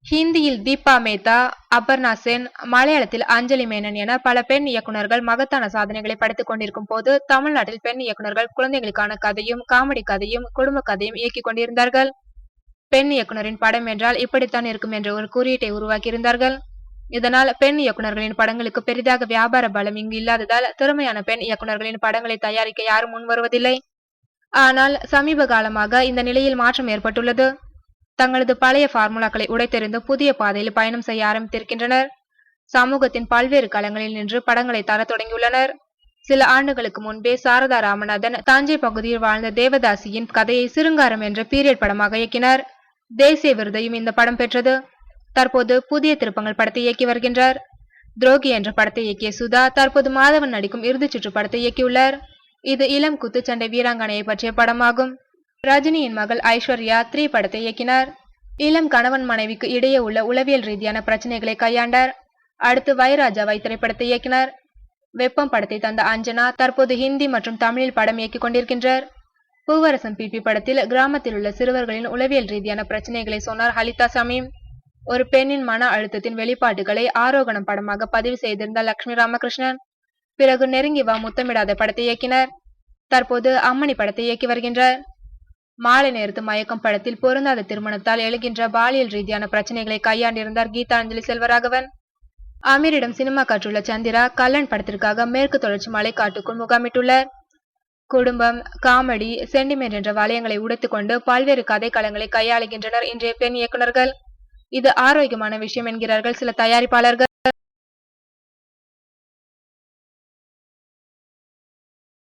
ஹிந்தியில் தீபா மேத்தா, அபர்ணா சென், மலையாளத்தில் அஞ்சலி மேனன் என பல பெண் இயக்குனர்கள் மகத்தான சாதனைகளை படைத்துக் கொண்டிருக்கும் போது, தமிழ்நாட்டில் பெண் இயக்குனர்கள் குழந்தைகளுக்கான கதையும், காமெடி கதையும், குடும்ப கதையும் இயக்கிக் கொண்டிருந்தார்கள். பெண் இயக்குனரின் படம் என்றால் இப்படித்தான் இருக்கும் என்ற ஒரு குறியீட்டை உருவாக்கியிருந்தார்கள். இதனால் பெண் இயக்குனர்களின் படங்களுக்கு பெரிதாக வியாபார பலம் இங்கு இல்லாததால் திறமையான பெண் இயக்குனர்களின் படங்களை தயாரிக்க யாரும் முன் வருவதில்லை. ஆனால் சமீப காலமாக இந்த நிலையில் மாற்றம் ஏற்பட்டுள்ளது. தங்களது பழைய பார்முலாக்களை உடைத்தெறிந்து புதிய பாதையில் பயணம் செய்ய ஆரம்பித்திருக்கின்றனர். சமூகத்தின் பல்வேறு களங்களில் நின்று படங்களை தர தொடங்கியுள்ளனர். சில ஆண்டுகளுக்கு முன்பே சாரதா ராமநாதன் தஞ்சை பகுதியில் வாழ்ந்த தேவதாசியின் கதையை சிருங்காரம் என்ற பீரியட் படமாக இயக்கினார். தேசிய விருதையும் இந்த படம் பெற்றது. தற்போது புதிய திருப்பங்கள் படத்தை இயக்கி வருகின்றார். துரோகி என்ற படத்தை இயக்கிய சுதா தற்போது மாதவன் நடிக்கும் இறுதிச் சுற்று படத்தை இயக்கியுள்ளார். இது இளம் குத்துச்சண்டை வீராங்கனையை பற்றிய படமாகும். ரஜினியின் மகள் ஐஸ்வர்யா 3 படத்தை இயக்கினார். இளம் கணவன் மனைவிக்கு இடையே உள்ள உளவியல் ரீதியான பிரச்சனைகளை கையாண்டார். அடுத்து வைராஜாவை திரைப்படத்தை இயக்கினார். வெப்பம் படத்தை தந்த அஞ்சனா தற்போது ஹிந்தி மற்றும் தமிழில் படம் இயக்கிக் கொண்டிருக்கின்றார். பூவரசன் பிபி படத்தில் கிராமத்தில் உள்ள சிறுவர்களின் உளவியல் ரீதியான பிரச்சனைகளை சொன்னார் ஹலிதா சமீம். ஒரு பெண்ணின் மன அழுத்தத்தின் வெளிப்பாடுகளை ஆரோகணம் படமாக பதிவு செய்திருந்தார் லட்சுமி ராமகிருஷ்ணன். பிறகு நெருங்கி வா முத்தமிடாத படத்தை இயக்கினார். தற்போது அம்மணி படத்தை இயக்கி வருகின்றார். மாலை நேரத்து மயக்கம் படத்தில் பொருந்தாத திருமணத்தால் எழுகின்ற பாலியல் ரீதியான பிரச்சனைகளை கையாண்டிருந்தார் கீதாஞ்சலி செல்வராகவன். அமீரிடம் சினிமா கற்றுள்ள சந்திரா கல்லன் படத்திற்காக மேற்கு தொடர்ச்சி மலைக்காட்டுக்குள் முகாமிட்டுள்ளார். குடும்பம், காமெடி, சென்டிமெண்ட் என்ற வளையங்களை உடைத்துக்கொண்டு பல்வேறு கதை களங்களை கையாளுகின்றனர் இன்றைய பெண் இயக்குனர்கள். இது ஆரோக்கியமான விஷயம் என்கிறார்கள் சில தயாரிப்பாளர்கள்.